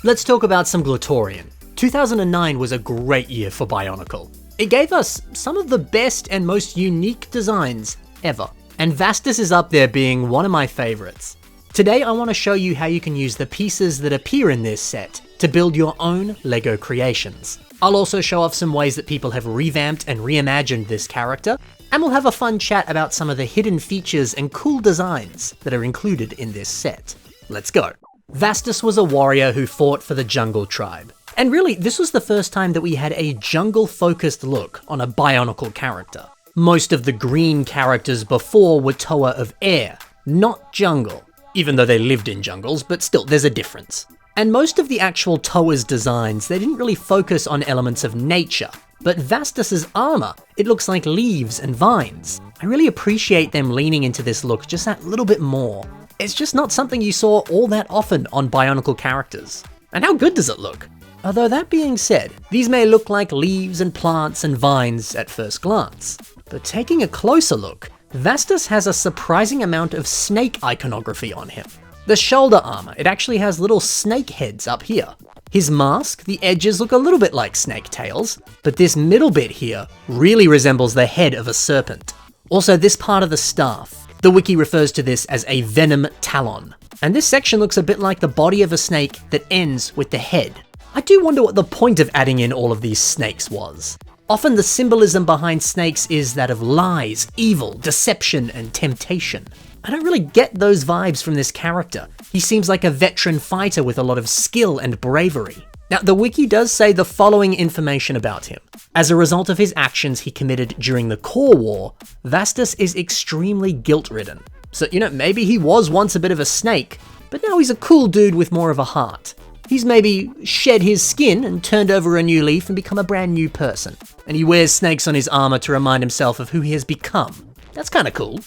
Let's talk about some Glatorian. 2009 was a great year for Bionicle. It gave us some of the best and most unique designs ever, and Vastus is up there being one of my favorites. Today I want to show you how you can use the pieces that appear in this set to build your own LEGO creations. I'll also show off some ways that people have revamped and reimagined this character, and we'll have a fun chat about some of the hidden features and cool designs that are included in this set. Let's go. Vastus was a warrior who fought for the Jungle Tribe. And really, this was the first time that we had a jungle-focused look on a Bionicle character. Most of the green characters before were Toa of Air, not jungle. Even though they lived in jungles, but still, there's a difference. And most of the actual Toa's designs, they didn't really focus on elements of nature. But Vastus's armor, it looks like leaves and vines. I really appreciate them leaning into this look just that little bit more. It's just not something you saw all that often on Bionicle characters. And how good does it look? Although that being said, these may look like leaves and plants and vines at first glance. But taking a closer look, Vastus has a surprising amount of snake iconography on him. The shoulder armor, it actually has little snake heads up here. His mask, the edges look a little bit like snake tails, but this middle bit here really resembles the head of a serpent. Also, this part of the staff, the wiki refers to this as a venom talon. And this section looks a bit like the body of a snake that ends with the head. I do wonder what the point of adding in all of these snakes was. Often the symbolism behind snakes is that of lies, evil, deception, and temptation. I don't really get those vibes from this character. He seems like a veteran fighter with a lot of skill and bravery. Now, the wiki does say the following information about him. As a result of his actions he committed during the Core War, Vastus is extremely guilt-ridden. So, maybe he was once a bit of a snake, but now he's a cool dude with more of a heart. He's maybe shed his skin and turned over a new leaf and become a brand new person. And he wears snakes on his armor to remind himself of who he has become. That's kinda cool.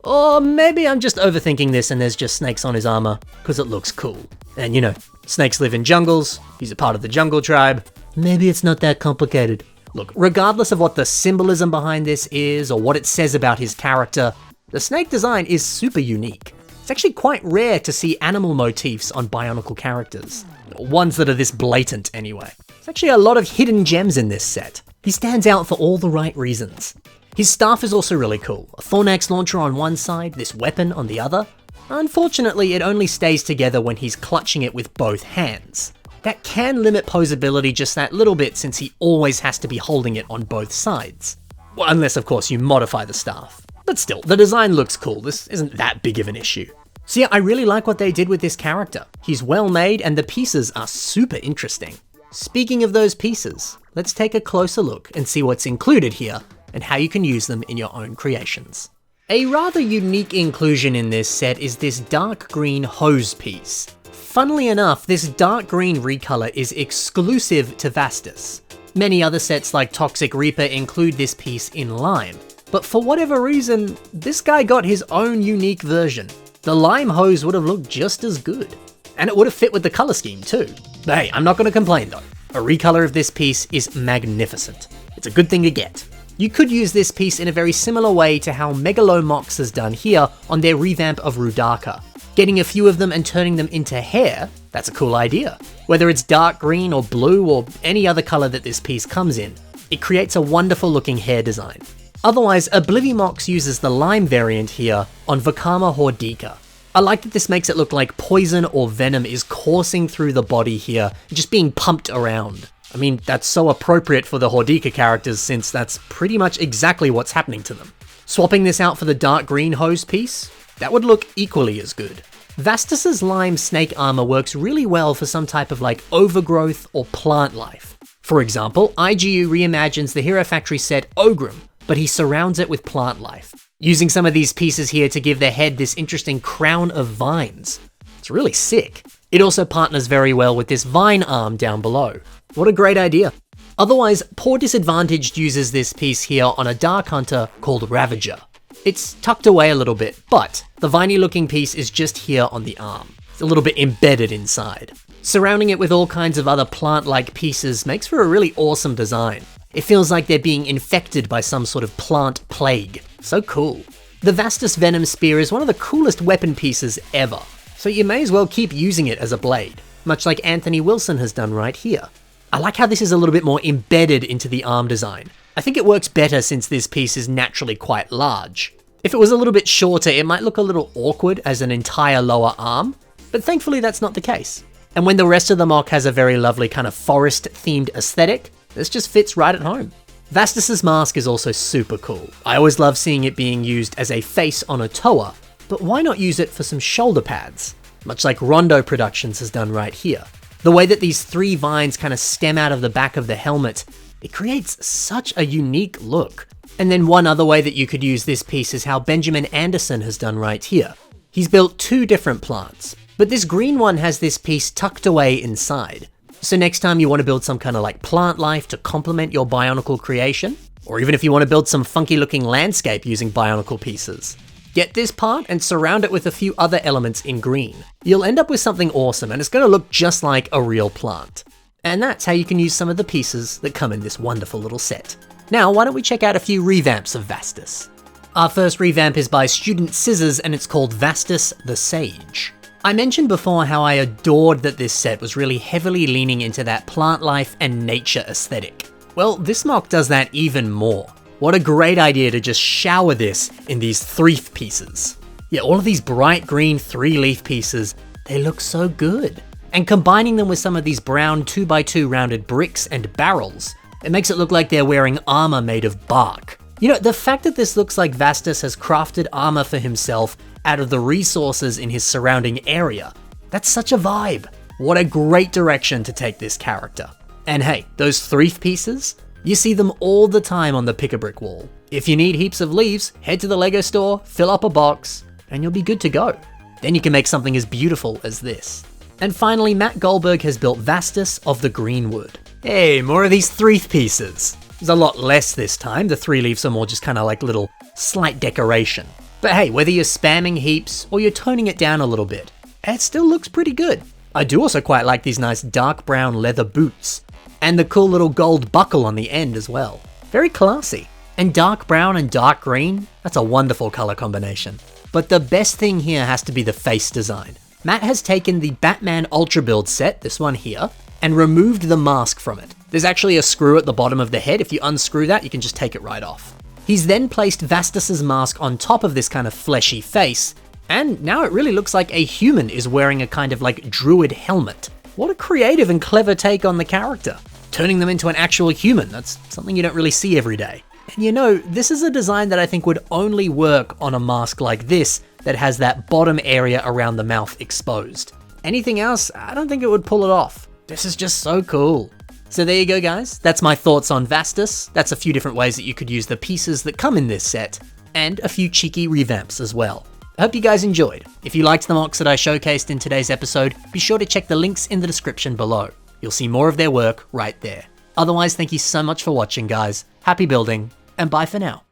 Or maybe I'm just overthinking this and there's just snakes on his armor because it looks cool. And snakes live in jungles, he's a part of the Jungle Tribe. Maybe it's not that complicated. Look, regardless of what the symbolism behind this is or what it says about his character, the snake design is super unique. It's actually quite rare to see animal motifs on Bionicle characters. Ones that are this blatant anyway. There's actually a lot of hidden gems in this set. He stands out for all the right reasons. His staff is also really cool. A Thornax launcher on one side, this weapon on the other. Unfortunately, it only stays together when he's clutching it with both hands. That can limit posability just that little bit since he always has to be holding it on both sides. Well, unless of course you modify the staff. But still, the design looks cool. This isn't that big of an issue. So yeah, I really like what they did with this character. He's well made and the pieces are super interesting. Speaking of those pieces, let's take a closer look and see what's included here and how you can use them in your own creations. A rather unique inclusion in this set is this dark green hose piece. Funnily enough, this dark green recolor is exclusive to Vastus. Many other sets like Toxic Reaper include this piece in lime, but for whatever reason, this guy got his own unique version. The lime hose would have looked just as good. And it would have fit with the color scheme too. But hey, I'm not going to complain though. A recolor of this piece is magnificent. It's a good thing to get. You could use this piece in a very similar way to how Megalomox has done here on their revamp of Rudaka. Getting a few of them and turning them into hair, that's a cool idea. Whether it's dark green or blue or any other color that this piece comes in, it creates a wonderful looking hair design. Otherwise, Oblivimox uses the lime variant here on Vacama Hordika. I like that this makes it look like poison or venom is coursing through the body here, just being pumped around. I mean, that's so appropriate for the Hordika characters since that's pretty much exactly what's happening to them. Swapping this out for the dark green hose piece, that would look equally as good. Vastus's lime snake armor works really well for some type of overgrowth or plant life. For example, IGU reimagines the Hero Factory set Ogrim, but he surrounds it with plant life, using some of these pieces here to give the head this interesting crown of vines. It's really sick. It also partners very well with this vine arm down below. What a great idea. Otherwise, Poor Disadvantaged uses this piece here on a Dark Hunter called Ravager. It's tucked away a little bit, but the viney looking piece is just here on the arm. It's a little bit embedded inside. Surrounding it with all kinds of other plant-like pieces makes for a really awesome design. It feels like they're being infected by some sort of plant plague. So cool. The Vastus Venom Spear is one of the coolest weapon pieces ever, so you may as well keep using it as a blade. much like Anthony Wilson has done right here. I like how this is a little bit more embedded into the arm design. I think it works better since this piece is naturally quite large. If it was a little bit shorter, it might look a little awkward as an entire lower arm, but thankfully that's not the case. And when the rest of the mock has a very lovely kind of forest-themed aesthetic, this just fits right at home. Vastus's mask is also super cool. I always love seeing it being used as a face on a toa, but why not use it for some shoulder pads? Much like Rondo Productions has done right here. The way that these 3 vines kind of stem out of the back of the helmet, it creates such a unique look. And then one other way that you could use this piece is how Benjamin Anderson has done right here. He's built 2 different plants, but this green one has this piece tucked away inside. So next time you want to build some kind of like plant life to complement your Bionicle creation, or even if you want to build some funky looking landscape using Bionicle pieces, get this part and surround it with a few other elements in green. You'll end up with something awesome and it's going to look just like a real plant. And that's how you can use some of the pieces that come in this wonderful little set. Now, why don't we check out a few revamps of Vastus? Our first revamp is by Student Scissors and it's called Vastus the Sage. I mentioned before how I adored that this set was really heavily leaning into that plant life and nature aesthetic. Well, this mock does that even more. What a great idea to just shower this in these 3 pieces. Yeah, all of these bright green 3-leaf pieces, they look so good. And combining them with some of these brown 2x2 rounded bricks and barrels, it makes it look like they're wearing armor made of bark. You know, the fact that this looks like Vastus has crafted armor for himself out of the resources in his surrounding area, that's such a vibe. What a great direction to take this character. And hey, those 3 pieces, you see them all the time on the Pick-a-Brick wall. If you need heaps of leaves, head to the LEGO store, fill up a box, and you'll be good to go. Then you can make something as beautiful as this. And finally, Matt Goldberg has built Vastus of the Greenwood. Hey, more of these 3 pieces. There's a lot less this time. The 3 leaves are more just kind of like little slight decoration. But hey, whether you're spamming heaps or you're toning it down a little bit, it still looks pretty good. I do also quite like these nice dark brown leather boots and the cool little gold buckle on the end as well. Very classy. And dark brown and dark green, that's a wonderful color combination. But the best thing here has to be the face design. Matt has taken the Batman Ultra Build set, this one here, and removed the mask from it. There's actually a screw at the bottom of the head. If you unscrew that, you can just take it right off. He's then placed Vastus's mask on top of this kind of fleshy face, and now it really looks like a human is wearing a kind of like druid helmet. What a creative and clever take on the character. Turning them into an actual human, that's something you don't really see every day. And you know, this is a design that I think would only work on a mask like this that has that bottom area around the mouth exposed. Anything else, I don't think it would pull it off. This is just so cool. So there you go, guys. That's my thoughts on Vastus. That's a few different ways that you could use the pieces that come in this set, and a few cheeky revamps as well. I hope you guys enjoyed. If you liked the mocks that I showcased in today's episode, be sure to check the links in the description below. You'll see more of their work right there. Otherwise, thank you so much for watching, guys. Happy building, and bye for now.